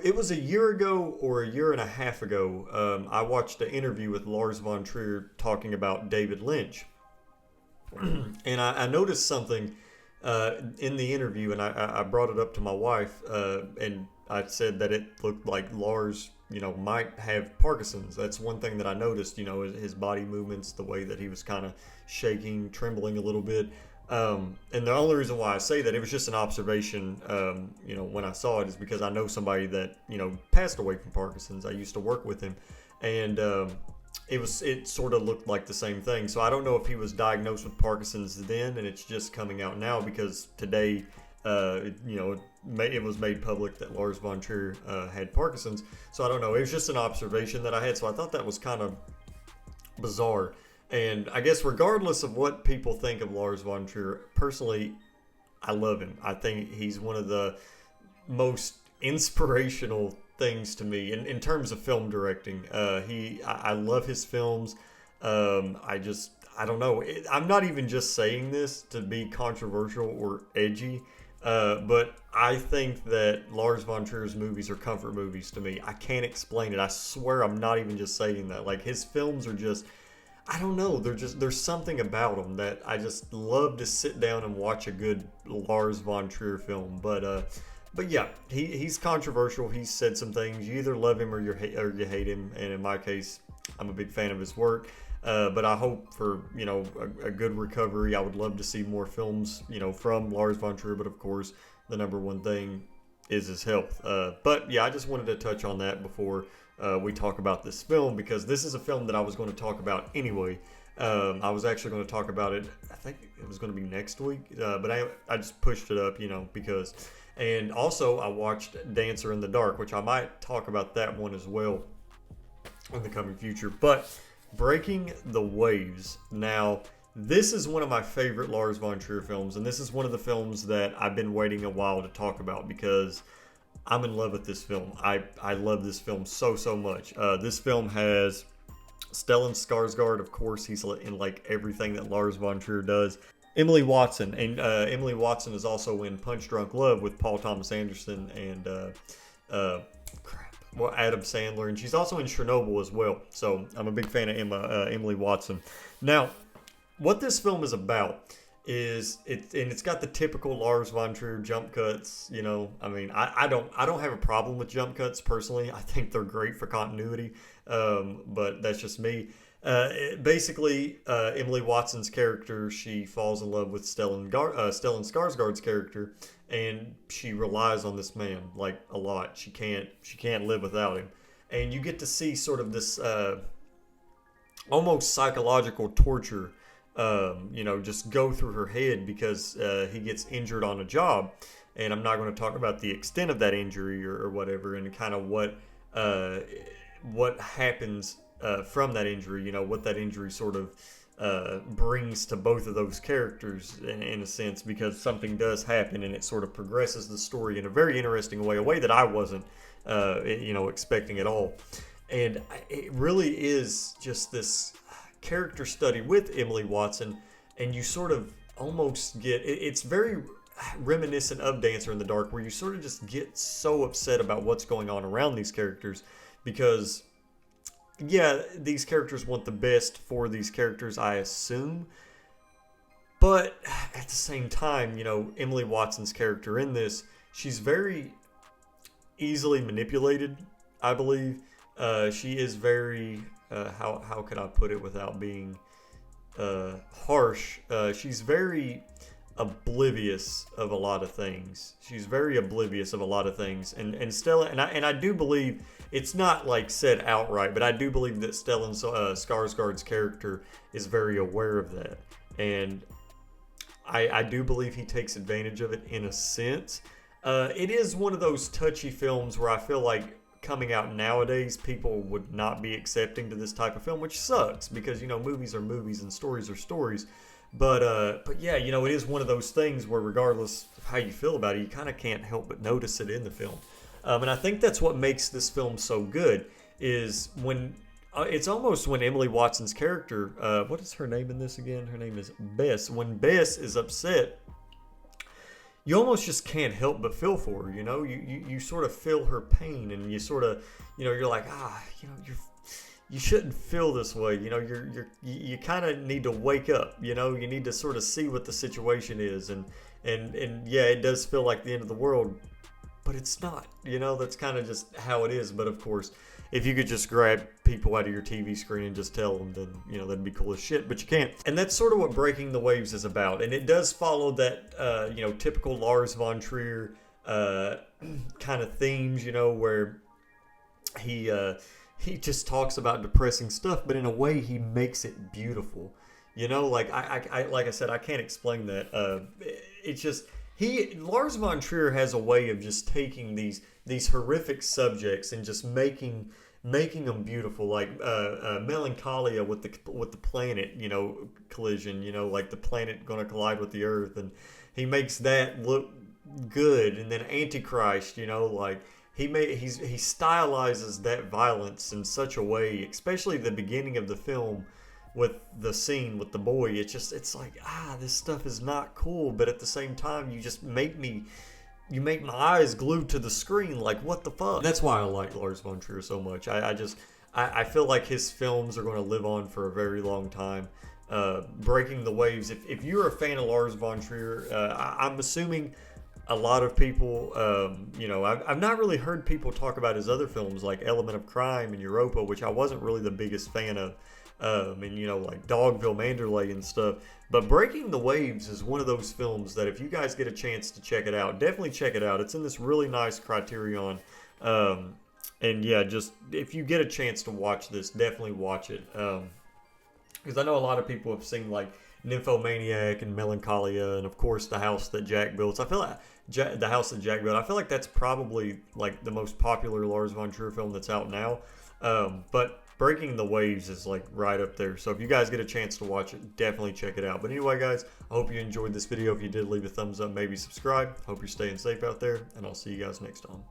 it was a year ago or a year and a half ago. I watched an interview with Lars von Trier talking about David Lynch, and I noticed something in the interview, and I brought it up to my wife, and I said that it looked like Lars, might have Parkinson's. That's one thing that I noticed. His body movements, the way that he was kind of shaking, trembling a little bit. And the only reason why I say that, it was just an observation, when I saw it, is because I know somebody that, passed away from Parkinson's. I used to work with him, and it sort of looked like the same thing. So I don't know if he was diagnosed with Parkinson's then, and it's just coming out now because today, it was made public that Lars von Trier had Parkinson's. So I don't know. It was just an observation that I had. So I thought that was kind of bizarre. And I guess regardless of what people think of Lars von Trier, personally, I love him. I think he's one of the most inspirational things to me in terms of film directing. I love his films. I don't know. I'm not even just saying this to be controversial or edgy, but I think that Lars von Trier's movies are comfort movies to me. I can't explain it. I swear I'm not even just saying that. Like, his films are just, I don't know. There's something about them that I just love to sit down and watch a good Lars von Trier film. But yeah, he's controversial. He's said some things. You either love him or you hate him. And in my case, I'm a big fan of his work. But I hope for, a good recovery. I would love to see more films, from Lars von Trier. But of course, the number one thing is his health. But yeah, I just wanted to touch on that before we talk about this film, because this is a film that I was going to talk about anyway. I was actually going to talk about it, I think it was going to be next week, but I just pushed it up, because... And also, I watched Dancer in the Dark, which I might talk about that one as well in the coming future. But Breaking the Waves. Now, this is one of my favorite Lars von Trier films, and this is one of the films that I've been waiting a while to talk about because I'm in love with this film. I love this film so much. This film has Stellan Skarsgård, of course. He's in like everything that Lars von Trier does. Emily Watson, and Emily Watson is also in Punch Drunk Love with Paul Thomas Anderson and Adam Sandler, and she's also in Chernobyl as well. So I'm a big fan of Emily Watson. Now, what this film is about is it's got the typical Lars von Trier jump cuts. I mean, I don't have a problem with jump cuts personally. I think they're great for continuity, but that's just me. Basically, Emily Watson's character, she falls in love with Stellan Skarsgård's character, and she relies on this man like a lot. She can't live without him, and you get to see sort of this almost psychological torture, just go through her head because he gets injured on a job, and I'm not going to talk about the extent of that injury or whatever, and kind of what happens. From that injury, what that injury sort of brings to both of those characters in a sense, because something does happen and it sort of progresses the story in a very interesting way, a way that I wasn't, expecting at all. And it really is just this character study with Emily Watson, and you sort of almost get, it's very reminiscent of Dancer in the Dark, where you sort of just get so upset about what's going on around these characters, because yeah, these characters want the best for these characters, I assume. But at the same time, Emily Watson's character in this, she's very easily manipulated, I believe. She is very, how could I put it without being harsh? She's very oblivious of a lot of things. And Stella, and I do believe, it's not like said outright, but I do believe that Stellan Skarsgård's character is very aware of that, and I do believe he takes advantage of it in a sense. It is one of those touchy films where I feel like coming out nowadays, people would not be accepting to this type of film, which sucks because movies are movies and stories are stories. But yeah, it is one of those things where regardless of how you feel about it, you kind of can't help but notice it in the film. And I think that's what makes this film so good, is when it's almost when Emily Watson's character, what is her name in this again? Her name is Bess. When Bess is upset, you almost just can't help but feel for her. You sort of feel her pain, and you sort of, you're like, you shouldn't feel this way. You kind of need to wake up. You need to sort of see what the situation is, and yeah, it does feel like the end of the world, but it's not. That's kind of just how it is. But of course, if you could just grab people out of your TV screen and just tell them, then that'd be cool as shit. But you can't, and that's sort of what Breaking the Waves is about. And it does follow that typical Lars von Trier kind of themes. Where he just talks about depressing stuff, but in a way he makes it beautiful. Like I said, I can't explain that. It's just Lars von Trier has a way of just taking these horrific subjects and just making them beautiful, like Melancholia with the planet, collision, like the planet going to collide with the Earth, and he makes that look good. And then Antichrist, like he stylizes that violence in such a way, especially the beginning of the film with the scene with the boy. It's like, this stuff is not cool, but at the same time, you make my eyes glued to the screen, like, what the fuck? That's why I like Lars von Trier so much. I feel like his films are going to live on for a very long time. Breaking the Waves, if you're a fan of Lars von Trier, I'm assuming a lot of people, I've not really heard people talk about his other films like Element of Crime and Europa, which I wasn't really the biggest fan of. Like Dogville, Manderley and stuff. But Breaking the Waves is one of those films that if you guys get a chance to check it out, definitely check it out. It's in this really nice Criterion. And yeah, just if you get a chance to watch this, definitely watch it. Because I know a lot of people have seen like Nymphomaniac and Melancholia, and of course The House That Jack Built. So I feel like The House That Jack Built, I feel like that's probably like the most popular Lars von Trier film that's out now. But Breaking the Waves is like right up there. So if you guys get a chance to watch it, definitely check it out. But anyway, guys, I hope you enjoyed this video. If you did, leave a thumbs up, maybe subscribe. Hope you're staying safe out there, and I'll see you guys next time.